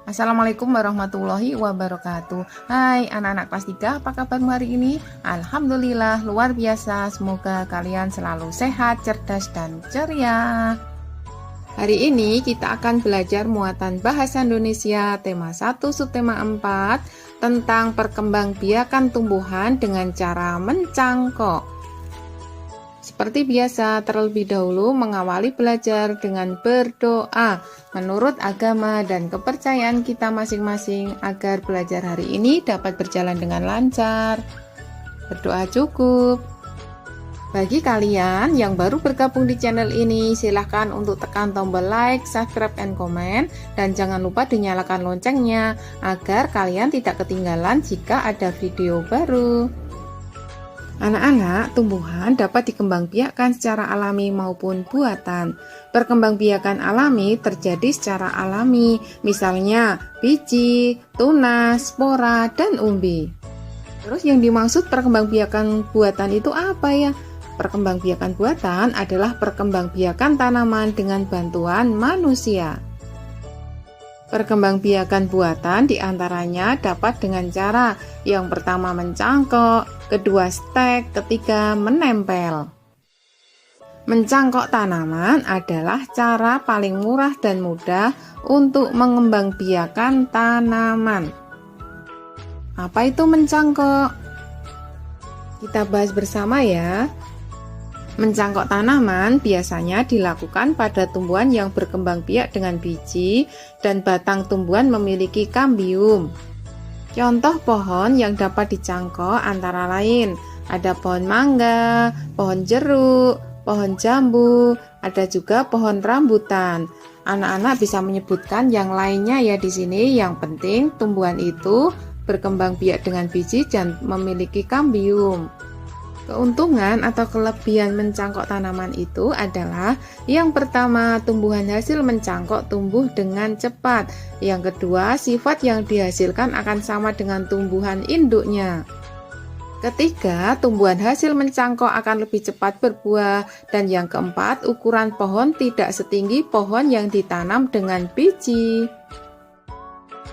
Assalamualaikum warahmatullahi wabarakatuh. Hai anak-anak kelas 3, apa kabarmu hari ini? Alhamdulillah luar biasa. Semoga kalian selalu sehat, cerdas, dan ceria. Hari ini kita akan belajar muatan bahasa Indonesia tema 1 subtema 4 tentang perkembangbiakan tumbuhan dengan cara mencangkok. Seperti biasa, terlebih dahulu mengawali belajar dengan berdoa menurut agama dan kepercayaan kita masing-masing agar belajar hari ini dapat berjalan dengan lancar. Berdoa cukup. Bagi kalian yang baru bergabung di channel ini, silahkan untuk tekan tombol like, subscribe, and comment, dan jangan lupa dinyalakan loncengnya agar kalian tidak ketinggalan jika ada video baru. Anak-anak, tumbuhan dapat dikembangbiakkan secara alami maupun buatan. Perkembangbiakan alami terjadi secara alami, misalnya biji, tunas, spora, dan umbi. Terus yang dimaksud perkembangbiakan buatan itu apa ya? Perkembangbiakan buatan adalah perkembangbiakan tanaman dengan bantuan manusia. Perkembangbiakan buatan diantaranya dapat dengan cara yang pertama mencangkok, kedua stek, ketiga menempel. Mencangkok tanaman adalah cara paling murah dan mudah untuk mengembangbiakan tanaman. Apa itu mencangkok? Kita bahas bersama ya. Mencangkok tanaman biasanya dilakukan pada tumbuhan yang berkembang biak dengan biji dan batang tumbuhan memiliki kambium. Contoh pohon yang dapat dicangkok antara lain ada pohon mangga, pohon jeruk, pohon jambu, ada juga pohon rambutan. Anak-anak bisa menyebutkan yang lainnya ya di sini. Yang penting tumbuhan itu berkembang biak dengan biji dan memiliki kambium. Keuntungan atau kelebihan mencangkok tanaman itu adalah yang pertama, tumbuhan hasil mencangkok tumbuh dengan cepat. Yang kedua, sifat yang dihasilkan akan sama dengan tumbuhan induknya. Ketiga, tumbuhan hasil mencangkok akan lebih cepat berbuah. Dan yang keempat, ukuran pohon tidak setinggi pohon yang ditanam dengan biji.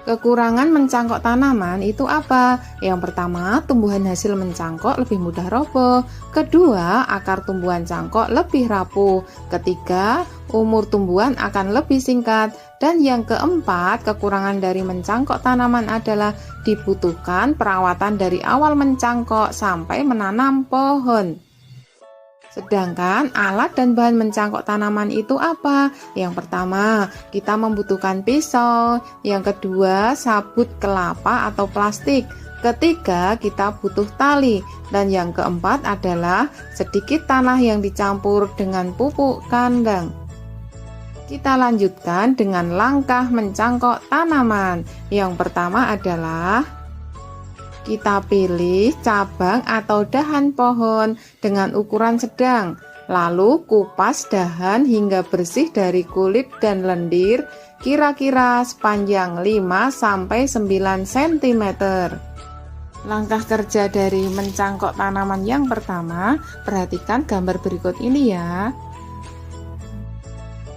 Kekurangan mencangkok tanaman itu apa? Yang pertama, tumbuhan hasil mencangkok lebih mudah roboh. Kedua, akar tumbuhan cangkok lebih rapuh. Ketiga, umur tumbuhan akan lebih singkat. Dan yang keempat, kekurangan dari mencangkok tanaman adalah dibutuhkan perawatan dari awal mencangkok sampai menanam pohon. Sedangkan alat dan bahan mencangkok tanaman itu apa? Yang pertama, kita membutuhkan pisau. Yang kedua, sabut kelapa atau plastik. Ketiga, kita butuh tali. Dan yang keempat adalah sedikit tanah yang dicampur dengan pupuk kandang. Kita lanjutkan dengan langkah mencangkok tanaman. Yang pertama adalah kita pilih cabang atau dahan pohon dengan ukuran sedang, lalu kupas dahan hingga bersih dari kulit dan lendir, kira-kira sepanjang 5-9 cm. Langkah kerja dari mencangkok tanaman yang pertama, perhatikan gambar berikut ini ya.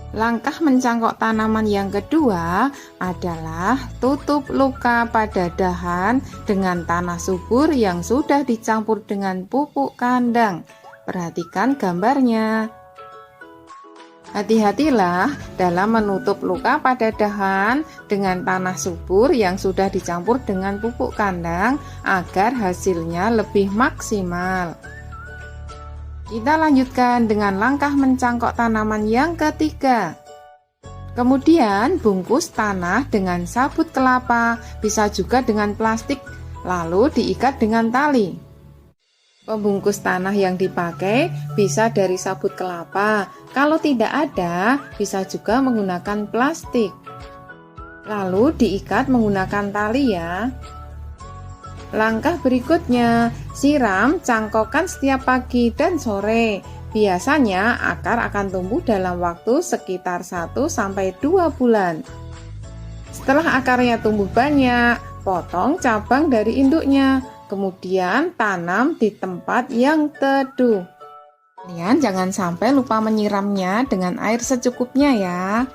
Langkah mencangkok tanaman yang kedua adalah tutup luka pada dahan dengan tanah subur yang sudah dicampur dengan pupuk kandang. Perhatikan gambarnya. Hati-hatilah dalam menutup luka pada dahan dengan tanah subur yang sudah dicampur dengan pupuk kandang agar hasilnya lebih maksimal. Kita lanjutkan dengan langkah mencangkok tanaman yang ketiga. Kemudian bungkus tanah dengan sabut kelapa, bisa juga dengan plastik, lalu diikat dengan tali. Pembungkus tanah yang dipakai bisa dari sabut kelapa. Kalau tidak ada, bisa juga menggunakan plastik. Lalu diikat menggunakan tali ya. Langkah berikutnya, siram cangkokan setiap pagi dan sore. Biasanya akar akan tumbuh dalam waktu sekitar 1-2 bulan. Setelah akarnya tumbuh banyak, potong cabang dari induknya, kemudian tanam di tempat yang teduh. Kalian jangan sampai lupa menyiramnya dengan air secukupnya ya.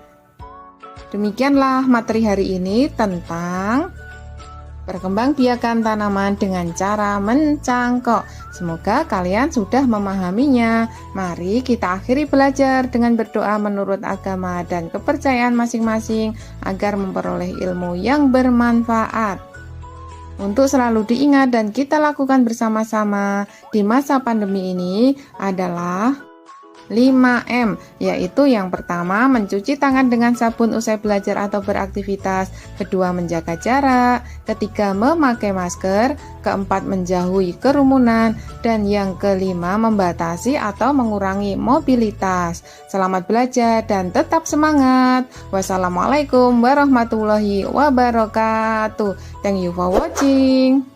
Demikianlah materi hari ini tentang perkembangbiakan tanaman dengan cara mencangkok. Semoga kalian sudah memahaminya. Mari kita akhiri belajar dengan berdoa menurut agama dan kepercayaan masing-masing agar memperoleh ilmu yang bermanfaat. Untuk selalu diingat dan kita lakukan bersama-sama di masa pandemi ini adalah 5M, yaitu yang pertama mencuci tangan dengan sabun usai belajar atau beraktivitas, kedua menjaga jarak, ketiga memakai masker, keempat menjauhi kerumunan, dan yang kelima membatasi atau mengurangi mobilitas. Selamat belajar dan tetap semangat. Wassalamualaikum warahmatullahi wabarakatuh. Thank you for watching.